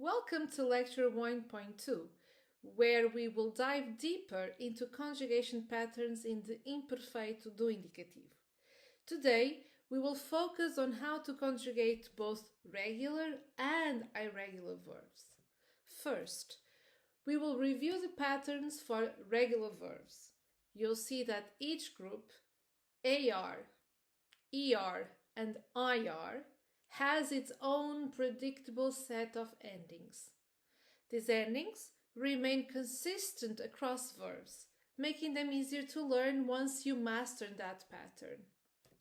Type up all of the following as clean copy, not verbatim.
Welcome to Lecture 1.2, where we will dive deeper into conjugation patterns in the Imperfeito do Indicativo. Today, we will focus on how to conjugate both regular and irregular verbs. First, we will review the patterns for regular verbs. You'll see that each group, AR, ER, and IR, has its own predictable set of endings. These endings remain consistent across verbs, making them easier to learn once you master that pattern.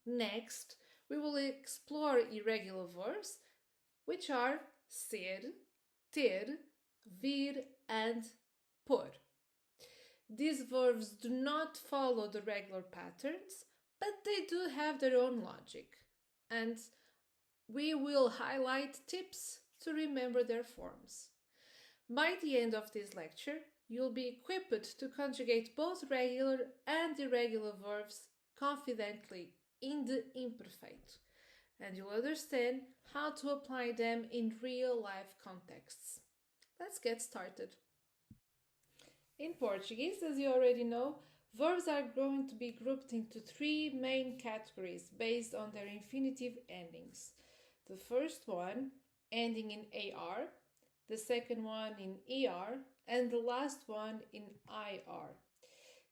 Next, we will explore irregular verbs, which are ser, ter, vir, and por. These verbs do not follow the regular patterns, but they do have their own logic, and we will highlight tips to remember their forms. By the end of this lecture, you'll be equipped to conjugate both regular and irregular verbs confidently in the imperfeito, and you'll understand how to apply them in real-life contexts. Let's get started. In Portuguese, as you already know, verbs are going to be grouped into three main categories based on their infinitive endings. The first one ending in AR, the second one in ER, and the last one in IR.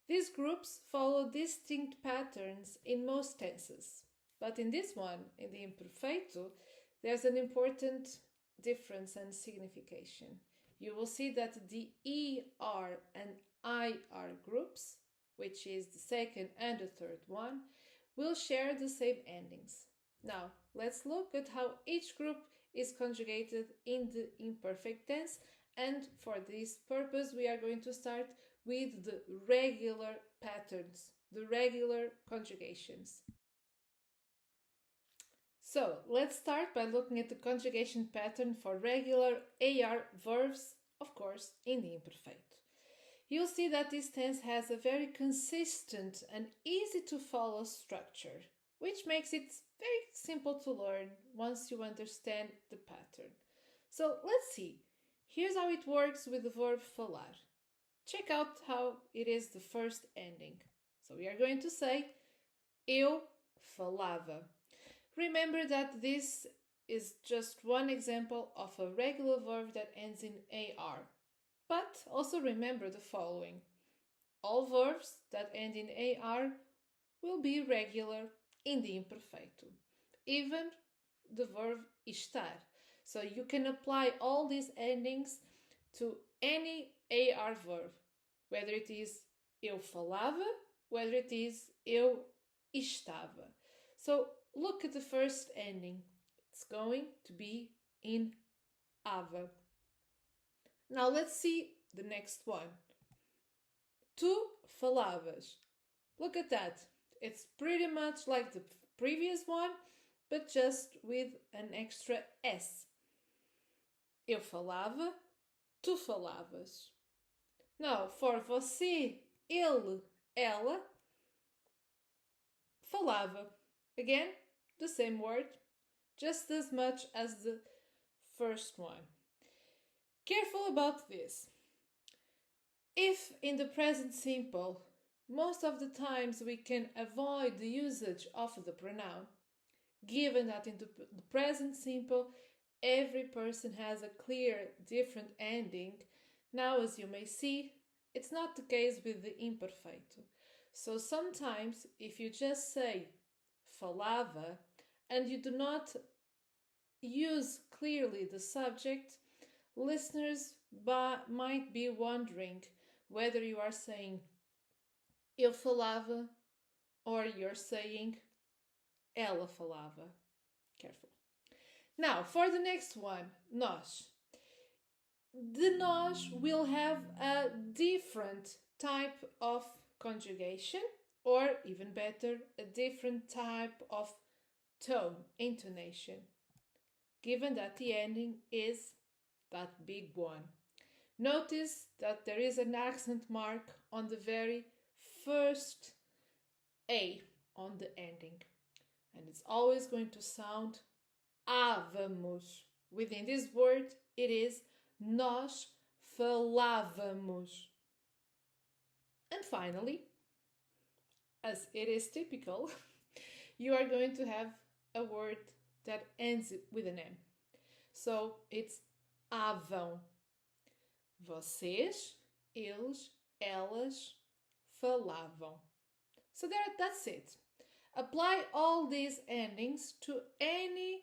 These groups follow distinct patterns in most tenses, but in this one, in the Imperfeito, there's an important difference and signification. You will see that the ER and IR groups, which is the second and the third one, will share the same endings. Now, let's look at how each group is conjugated in the imperfect tense, and for this purpose we are going to start with the regular patterns, the regular conjugations. So, let's start by looking at the conjugation pattern for regular AR verbs, of course, in the imperfeito. You'll see that this tense has a very consistent and easy to follow structure, which makes it very simple to learn once you understand the pattern. So let's see. Here's how it works with the verb falar. Check out how it is the first ending. So we are going to say eu falava. Remember that this is just one example of a regular verb that ends in AR. But also remember the following. All verbs that end in AR will be regular in the imperfeito, even the verb estar. So you can apply all these endings to any AR verb, whether it is eu falava, whether it is eu estava. So look at the first ending. It's going to be in ava. Now let's see the next one. Tu falavas. Look at that. It's pretty much like the previous one, but just with an extra S. Eu falava, tu falavas. Now, for você, ele, ela, falava. Again, the same word, just as much as the first one. Careful about this. If in the present simple, most of the times we can avoid the usage of the pronoun, given that in the present simple every person has a clear different ending. Now, as you may see, it's not the case with the imperfeito. So sometimes if you just say falava and you do not use clearly the subject, listeners might be wondering whether you are saying eu falava or you're saying ela falava. Careful. Now, for the next one, nós. The nós will have a different type of conjugation, or even better, a different type of tone, intonation, given that the ending is that big one. Notice that there is an accent mark on the very first A on the ending, and it's always going to sound havamos. Within this word, it is Nós falávamos. And finally, as it is typical, you are going to have a word that ends with an M. So it's avam. Vocês, eles, elas falavam. So that's it. Apply all these endings to any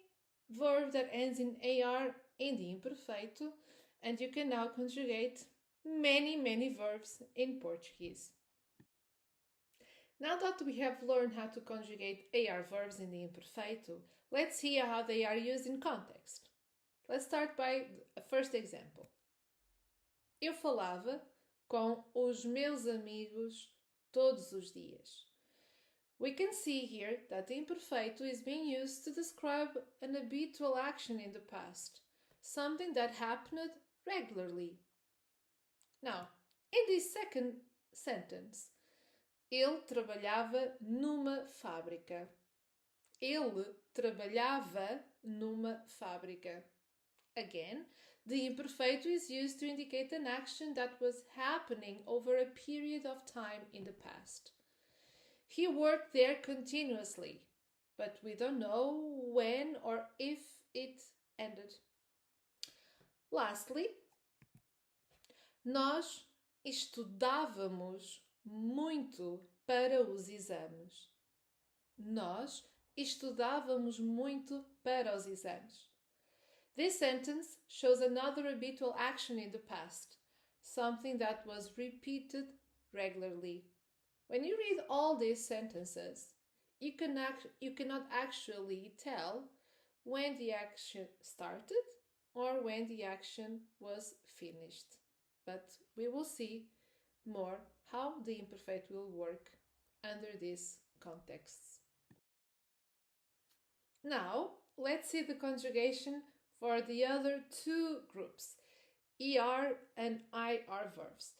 verb that ends in AR in the imperfeito, and you can now conjugate many verbs in Portuguese. Now that we have learned how to conjugate AR verbs in the imperfeito, let's see how they are used in context. Let's start by a first example. Eu falava com os meus amigos todos os dias. We can see here that the imperfeito is being used to describe an habitual action in the past, something that happened regularly. Now, in this second sentence, ele trabalhava numa fábrica. Ele trabalhava numa fábrica. Again, the imperfeito is used to indicate an action that was happening over a period of time in the past. He worked there continuously, but we don't know when or if it ended. Lastly, nós estudávamos muito para os exames. Nós estudávamos muito para os exames. This sentence shows another habitual action in the past, something that was repeated regularly. When you read all these sentences, you cannot actually tell when the action started or when the action was finished. But we will see more how the imperfect will work under these contexts. Now, let's see the conjugation for the other two groups, ER and IR verbs.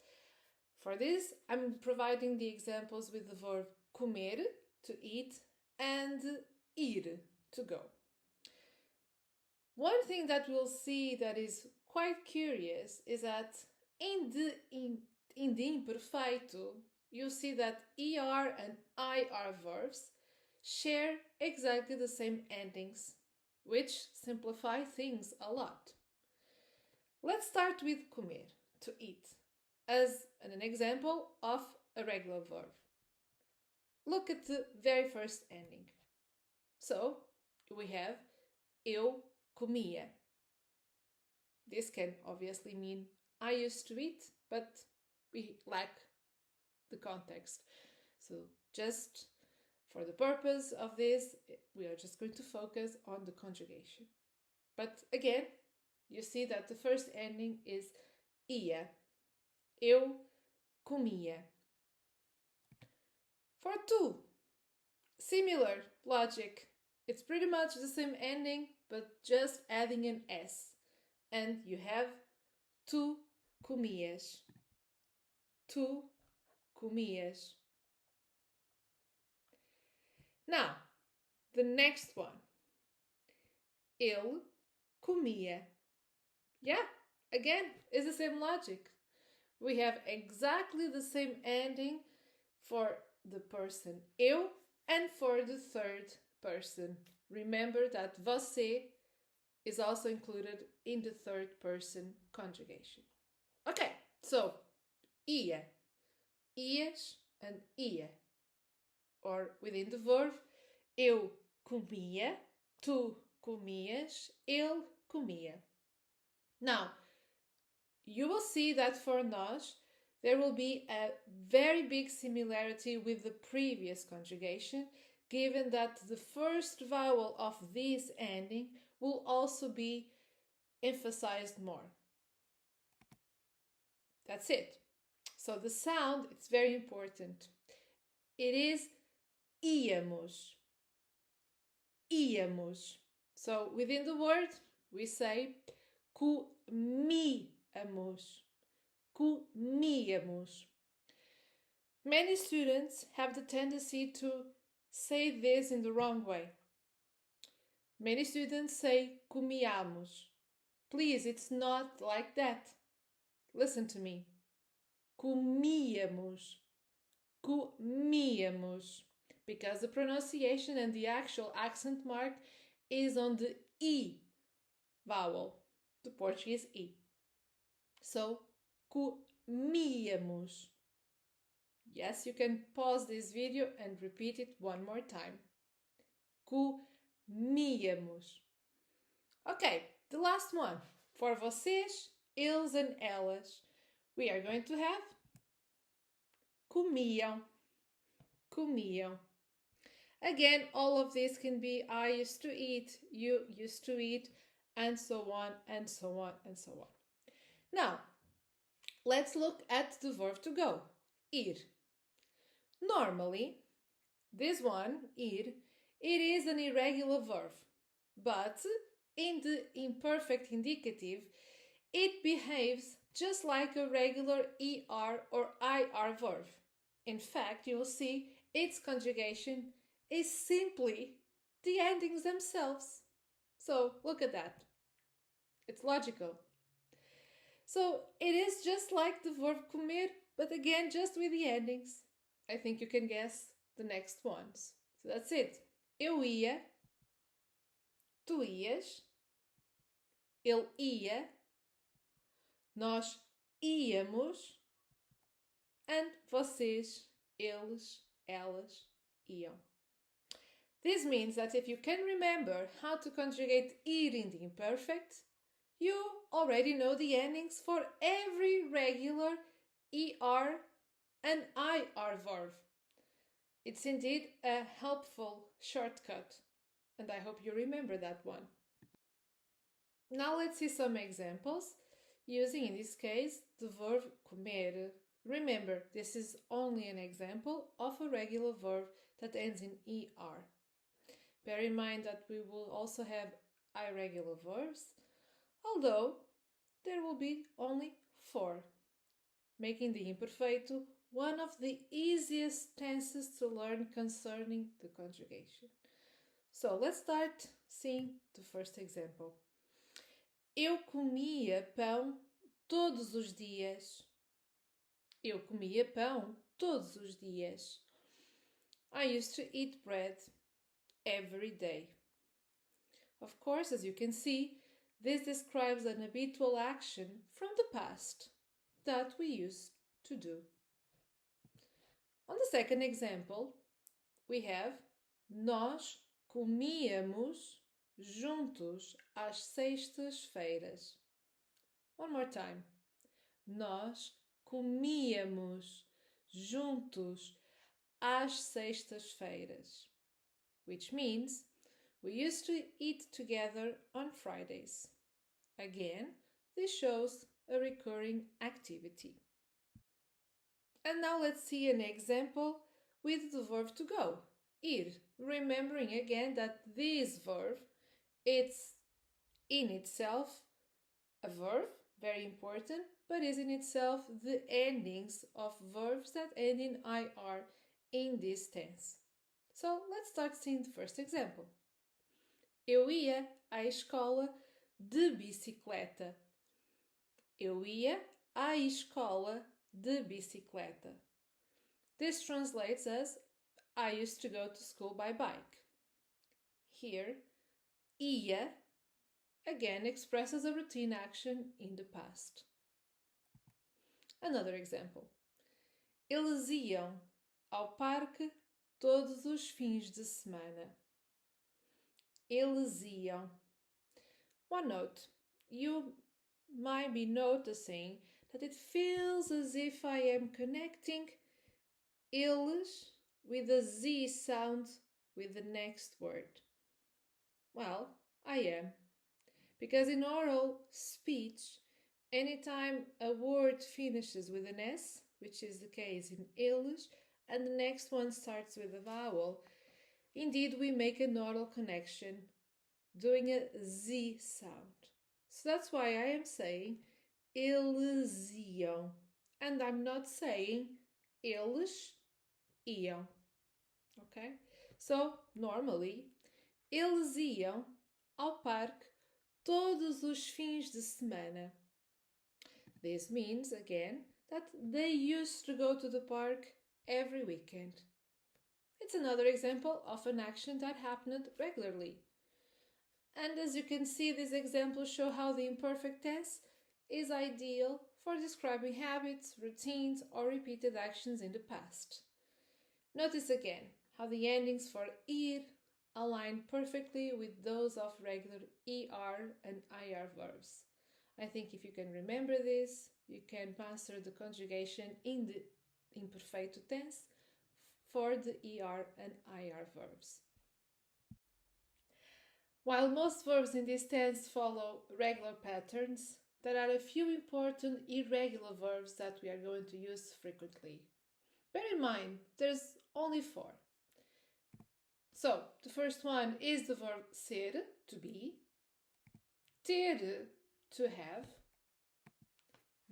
For this, I'm providing the examples with the verb comer, to eat, and ir, to go. One thing that we'll see that is quite curious is that in the imperfeito, you see that ER and IR verbs share exactly the same endings, which simplify things a lot. Let's start with comer, to eat, as an example of a regular verb. Look at the very first ending. So, we have eu comia. This can obviously mean I used to eat, but we lack the context. So, just for the purpose of this, we are just going to focus on the conjugation. But again, you see that the first ending is ia. Eu comia. For tu, similar logic. It's pretty much the same ending, but just adding an S. And you have tu comias. Tu comias. Now, the next one. Ele comia. Yeah, again, it's the same logic. We have exactly the same ending for the person eu and for the third person. Remember that você is also included in the third person conjugation. Okay, so ia, ias, and ia. Or within the verb, eu comia, tu comias, ele comia. Now, you will see that for nós, there will be a very big similarity with the previous conjugation, given that the first vowel of this ending will also be emphasized more. That's it. So the sound, it's very important. It is íamos. Íamos. So within the word, we say comíamos. Comíamos. Many students have the tendency to say this in the wrong way. Many students say comíamos. Please, it's not like that. Listen to me. Comíamos. Comíamos. Because the pronunciation and the actual accent mark is on the E vowel, the Portuguese E. So, comíamos. Yes, you can pause this video and repeat it one more time. Comíamos. Okay, the last one. For vocês, eles and elas, we are going to have comiam. Comiam. Again, all of this can be I used to eat, you used to eat, and so on, and so on, and so on. Now, let's look at the verb to go, ir. Normally, this one, ir, it is an irregular verb, but in the imperfect indicative, it behaves just like a regular ER or IR verb. In fact, you will see its conjugation is simply the endings themselves. So look at that. It's logical. So it is just like the verb comer, but again, just with the endings. I think you can guess the next ones. So that's it. Eu ia, tu ias, ele ia, nós íamos, and vocês, eles, elas iam. This means that if you can remember how to conjugate ir in the imperfect, you already know the endings for every regular ER and IR verb. It's indeed a helpful shortcut, and I hope you remember that one. Now let's see some examples using, in this case, the verb comer. Remember, this is only an example of a regular verb that ends in ER. Bear in mind that we will also have irregular verbs, although there will be only 4, making the imperfeito one of the easiest tenses to learn concerning the conjugation. So let's start seeing the first example. Eu comia pão todos os dias. Eu comia pão todos os dias. I used to eat bread every day. Of course, as you can see, this describes an habitual action from the past that we used to do. On the second example, we have nós comíamos juntos às sextas-feiras. One more time. Nós comíamos juntos às sextas-feiras, which means we used to eat together on Fridays. Again, this shows a recurring activity. And now let's see an example with the verb to go, ir, remembering again that this verb, it's in itself a verb, very important, but is in itself the endings of verbs that end in IR in this tense. So let's start seeing the first example. Eu ia à escola de bicicleta. Eu ia à escola de bicicleta. This translates as I used to go to school by bike. Here, ia again expresses a routine action in the past. Another example. Eles iam ao parque todos os fins de semana. Eles iam. One note. You might be noticing that it feels as if I am connecting eles with a Z sound with the next word. Well, I am. Because in oral speech, anytime a word finishes with an S, which is the case in eles, and the next one starts with a vowel, indeed we make an oral connection doing a Z sound. So that's why I am saying eles iam, and I'm not saying eles iam. Okay? So, normally, eles iam ao parque todos os fins de semana. This means, again, that they used to go to the park every weekend. It's another example of an action that happened regularly. And as you can see, these examples show how the imperfect tense is ideal for describing habits, routines, or repeated actions in the past. Notice again how the endings for ir align perfectly with those of regular er and ir verbs. I think if you can remember this, you can master the conjugation in the imperfeito tense for the er and ir verbs. While most verbs in this tense follow regular patterns, there are a few important irregular verbs that we are going to use frequently. Bear in mind, there's only 4. So, the first one is the verb ser, to be, ter, to have,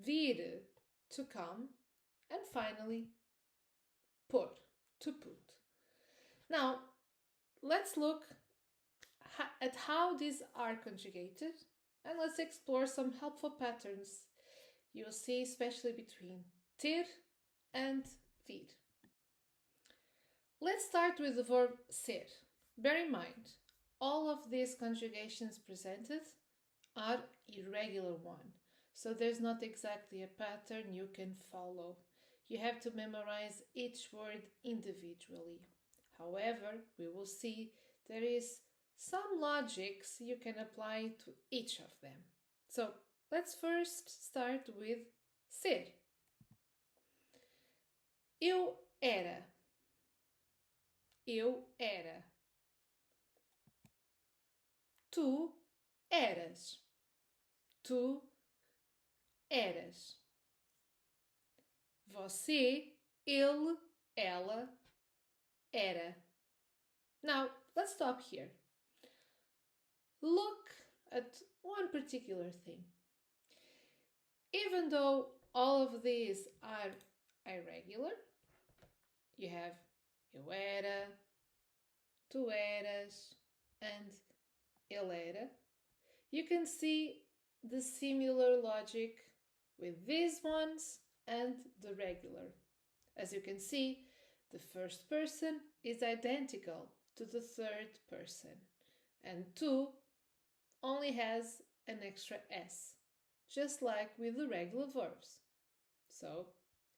vir, to come, and finally, pôr, to put. Now, let's look at how these are conjugated, and let's explore some helpful patterns you'll see, especially between ter and vir. Let's start with the verb ser. Bear in mind, all of these conjugations presented are irregular one, so there's not exactly a pattern you can follow. You have to memorize each word individually. However, we will see there is some logics you can apply to each of them. So let's first start with ser. Eu era. Eu era. Tu eras. Tu eras. Você, ele, ela, era. Now, let's stop here. Look at one particular thing. Even though all of these are irregular, you have eu era, tu eras, and ele era, you can see the similar logic with these ones and the regular. As you can see, the first person is identical to the third person, and tu only has an extra s, just like with the regular verbs. So,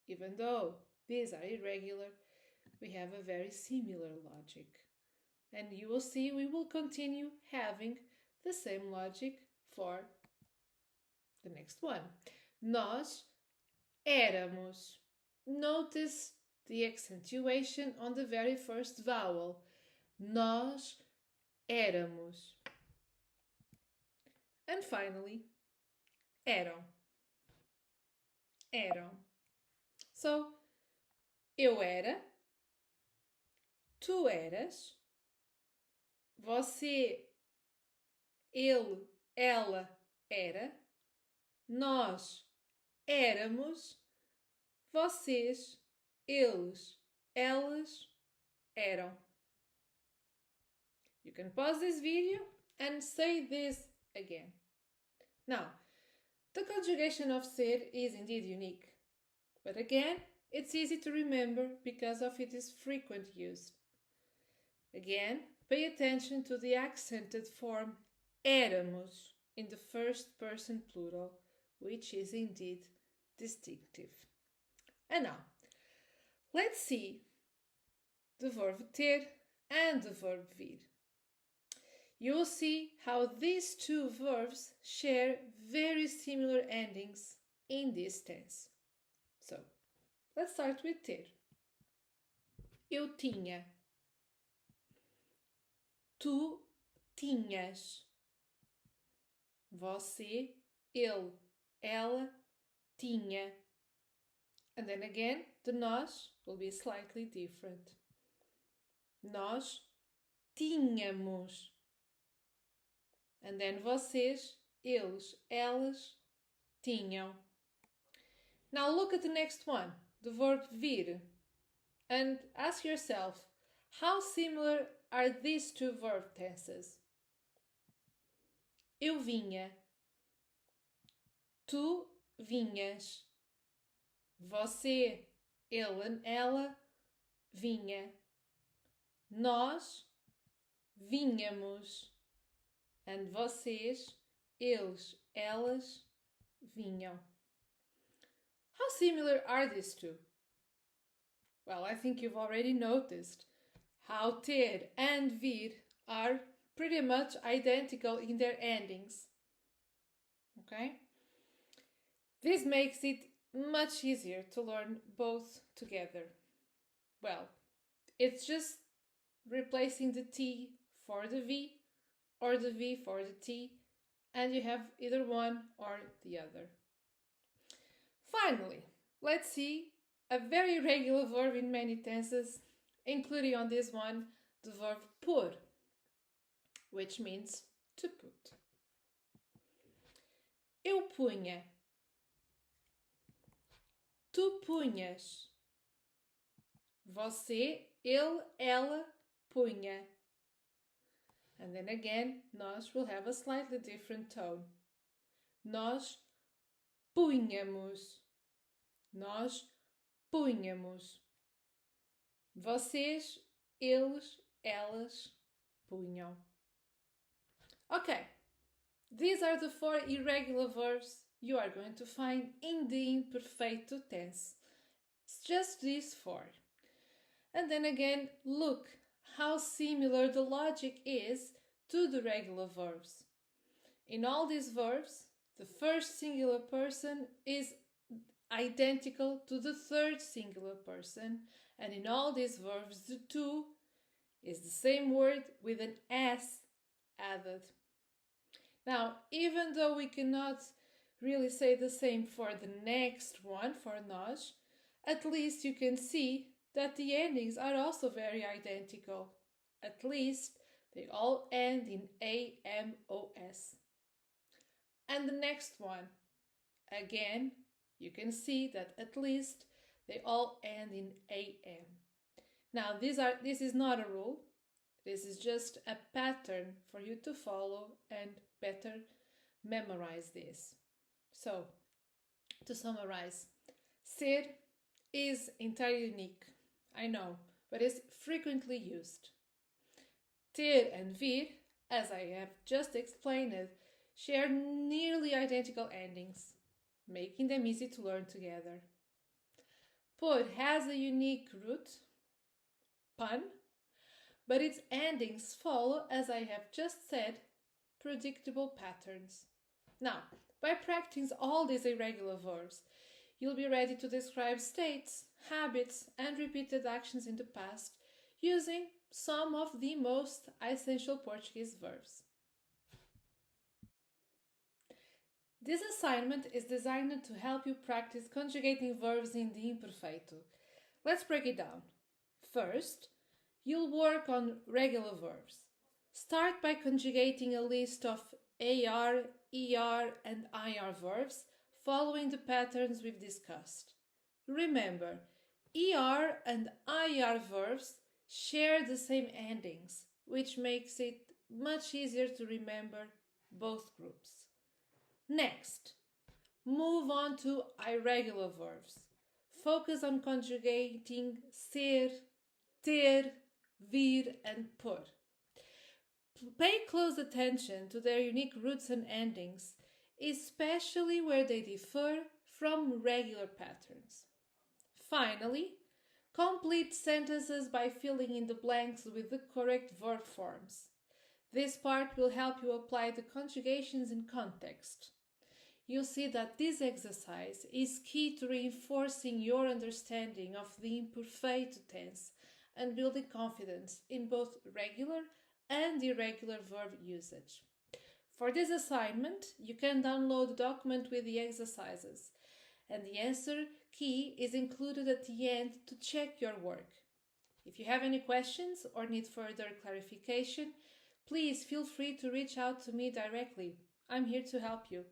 even though these are irregular, we have a very similar logic. And you will see we will continue having the same logic for the next one. Nós éramos. Notice the accentuation on the very first vowel. Nós éramos. And finally, eram. Eram. So, eu era, tu eras, você, ele, ela era, nós éramos, vocês, eles, elas eram. You can pause this video and say this again. Now, the conjugation of ser is indeed unique, but again, it's easy to remember because of its frequent use. Again, pay attention to the accented form éramos in the first person plural, which is indeed distinctive. And now, let's see the verb ter and the verb vir. You will see how these two verbs share very similar endings in this tense. So, let's start with ter. Eu tinha. Tu tinhas. Você, ele, ela tinha. And then again, the nós will be slightly different. Nós tínhamos. And then vocês, eles, elas tinham. Now look at the next one, the verb vir, and ask yourself, how similar are these two verb tenses? Eu vinha. Tu vinhas. Você, ele, ela, vinha. Nós vinhamos. And vocês, eles, elas, vinham. How similar are these two? Well, I think you've already noticed how ter and vir are pretty much identical in their endings. Okay? This makes it much easier to learn both together. Well, it's just replacing the T for the V or the V for the T, and you have either one or the other. Finally, let's see a very regular verb in many tenses, including on this one the verb pôr, which means to put. Eu punha. Tu punhas. Você, ele, ela punha. And then again, nós will have a slightly different tone. Nós punhamos. Nós punhamos. Vocês, eles, elas punham. Okay, these are the 4 irregular verbs you are going to find in the imperfeito tense. It's just these 4. And then again, look how similar the logic is to the regular verbs. In all these verbs, the first singular person is identical to the third singular person, and in all these verbs, the to is the same word with an s added. Now, even though we cannot really say the same for the next one, for nós, at least you can see that the endings are also very identical. At least they all end in amos. And the next one, again, you can see that at least they all end in am. Now, this is not a rule. This is just a pattern for you to follow and better memorize this. So, to summarize, ser is entirely unique, I know, but is frequently used. Ter and vir, as I have just explained, share nearly identical endings, making them easy to learn together. Pôr has a unique root, pun, but its endings follow, as I have just said, predictable patterns. Now, by practicing all these irregular verbs, you'll be ready to describe states, habits, and repeated actions in the past using some of the most essential Portuguese verbs. This assignment is designed to help you practice conjugating verbs in the Imperfeito. Let's break it down. First, you'll work on regular verbs. Start by conjugating a list of AR, ER, and IR verbs following the patterns we've discussed. Remember, ER and IR verbs share the same endings, which makes it much easier to remember both groups. Next, move on to irregular verbs. Focus on conjugating ser, ter, vir, and pôr. Pay close attention to their unique roots and endings, especially where they differ from regular patterns. Finally, complete sentences by filling in the blanks with the correct verb forms. This part will help you apply the conjugations in context. You'll see that this exercise is key to reinforcing your understanding of the imperfeito tense and building confidence in both regular and irregular verb usage. For this assignment, you can download the document with the exercises, and the answer key is included at the end to check your work. If you have any questions or need further clarification, please feel free to reach out to me directly. I'm here to help you.